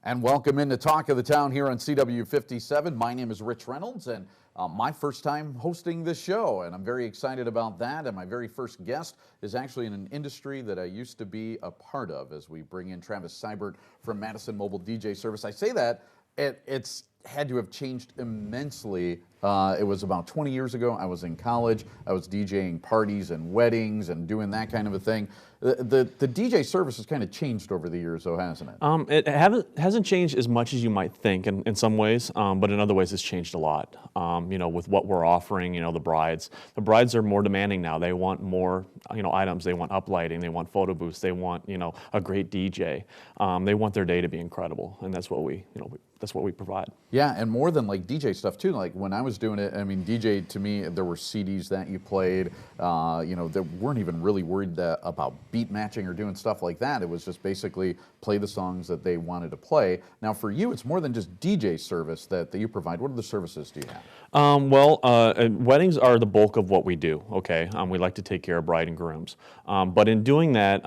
And welcome into Talk of the Town here on CW57. My name is Rich Reynolds, and my first time hosting this show, and I'm very excited about that. And my very first guest is actually in an industry that I used to be a part of, as we bring in Travis Seibert from Madison Mobile DJ Service. I say that it's had to have changed immensely. It was about 20 years ago. I was in college. I was DJing parties and weddings and doing that kind of a thing. The DJ service has kind of changed over the years, though, hasn't it? It hasn't changed as much as you might think in some ways, but in other ways it's changed a lot. With what we're offering, the brides are more demanding now. They want more, items. They want uplighting. They want photo booths. They want, a great DJ. They want their day to be incredible, and that's what we provide. Yeah, and more than like DJ stuff too. Like when I was doing it, I mean, DJ to me, there were CDs that you played. They weren't even really worried about beat matching or doing stuff like that. It was just basically play the songs that they wanted to play. Now for you, it's more than just DJ service that you provide. What other services do you have? Weddings are the bulk of what we do, okay? We like to take care of bride and grooms. But in doing that,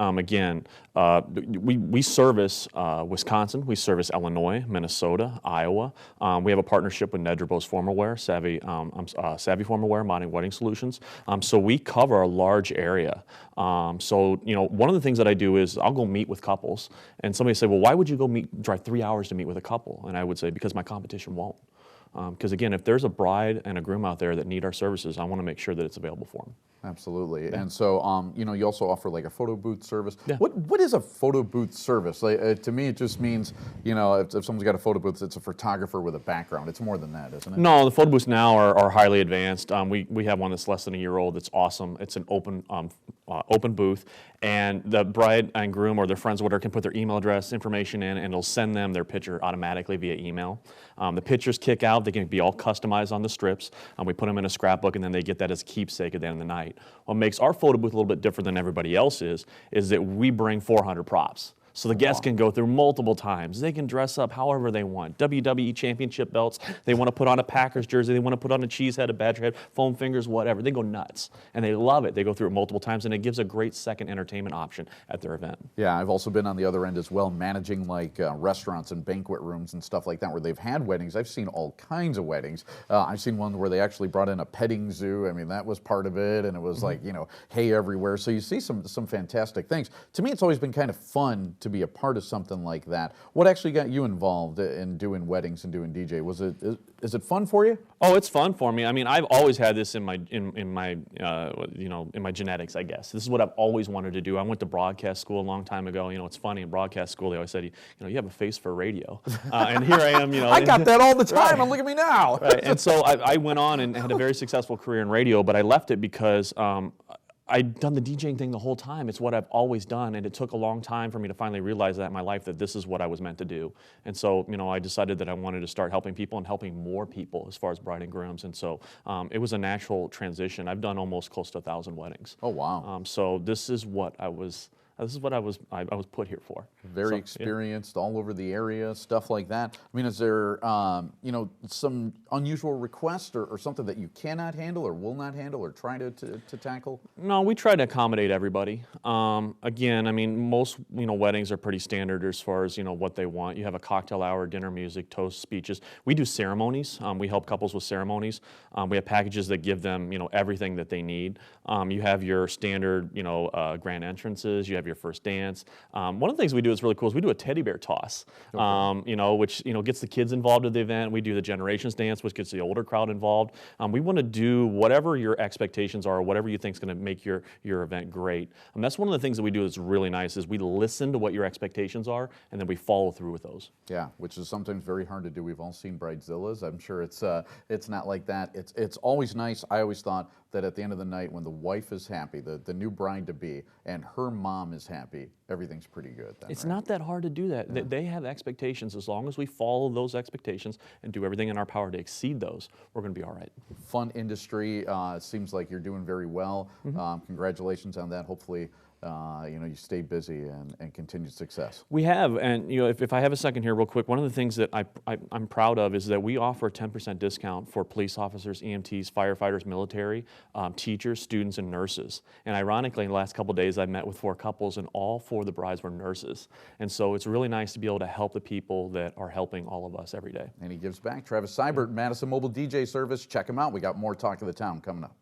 we service Wisconsin, we service Illinois, Minnesota, Iowa. We have a partnership with Nedrobos Formalwear, Savvy Formalwear, Modern Wedding Solutions. So we cover a large area. One of the things that I do is I'll go meet with couples, and somebody say, well, why would you drive 3 hours to meet with a couple? And I would say, because my competition won't. Because again, if there's a bride and a groom out there that need our services, I want to make sure that it's available for them. Absolutely. Yeah. And so, you also offer like a photo booth service. Yeah. What is a photo booth service? Like, to me, it just means, if someone's got a photo booth, it's a photographer with a background. It's more than that, isn't it? No, the photo booths now are highly advanced. We have one that's less than a year old. It's awesome. It's an open booth, and the bride and groom or their friends or whatever can put their email address information in, and it'll send them their picture automatically via email. The pictures kick out. They can be all customized on the strips. We put them in a scrapbook, and then they get that as a keepsake at the end of the night. What makes our photo booth a little bit different than everybody else's is that we bring 400 props. So the guests can go through multiple times. They can dress up however they want. WWE championship belts. They want to put on a Packers jersey. They want to put on a cheese head, a badger head, foam fingers, whatever. They go nuts. And they love it. They go through it multiple times, and it gives a great second entertainment option at their event. Yeah, I've also been on the other end as well, managing like restaurants and banquet rooms and stuff like that where they've had weddings. I've seen all kinds of weddings. I've seen one where they actually brought in a petting zoo. I mean, that was part of it, and it was like, hay everywhere. So you see some fantastic things. To me, it's always been kind of fun to be a part of something like that. What actually got you involved in doing weddings and doing DJ? Is it fun for you? Oh, it's fun for me. I mean, I've always had this in my genetics, I guess. This is what I've always wanted to do. I went to broadcast school a long time ago. It's funny, in broadcast school they always said, you have a face for radio. And here I am, I got that all the time. Right. Look at me now. Right. And so I went on and had a very successful career in radio, but I left it because I'd done the DJing thing the whole time. It's what I've always done, and it took a long time for me to finally realize that in my life that this is what I was meant to do. And so, I decided that I wanted to start helping people and helping more people as far as bride and grooms. And so it was a natural transition. I've done almost close to 1,000 weddings. Oh, wow. So this is what I was put here for. Very experienced, all over the area, stuff like that. I mean, is there, some unusual request or something that you cannot handle or will not handle or try to tackle? No, we try to accommodate everybody. Again, I mean, most, weddings are pretty standard as far as, what they want. You have a cocktail hour, dinner music, toast, speeches. We do ceremonies. We help couples with ceremonies. We have packages that give them, everything that they need. You have your standard, grand entrances. You have your first dance. One of the things we do is really cool is we do a teddy bear toss, which gets the kids involved at the event. We do the generations dance, which gets the older crowd involved. We want to do whatever your expectations are, or whatever you think is going to make your event great. That's one of the things that we do that's really nice is we listen to what your expectations are, and then we follow through with those. Yeah, which is sometimes very hard to do. We've all seen Bridezillas. I'm sure it's not like that. It's always nice. I always thought that at the end of the night, when the wife is happy, the new bride-to-be, and her mom is happy, everything's pretty good then, It's right? not that hard to do that. Yeah. They have expectations. As long as we follow those expectations and do everything in our power to exceed those, we're going to be all right. Fun industry. It seems like you're doing very well. Congratulations on that. Hopefully you stay busy and continued success. We have, and if I have a second here real quick, one of the things that I'm proud of is that we offer a 10% discount for police officers, EMTs, firefighters, military, teachers, students, and nurses. And ironically, in the last couple of days, I met with 4 couples, and all 4 of the brides were nurses. And so it's really nice to be able to help the people that are helping all of us every day. And he gives back. Travis Seibert, Madison Mobile DJ Service. Check him out. We got more Talk of the Town coming up.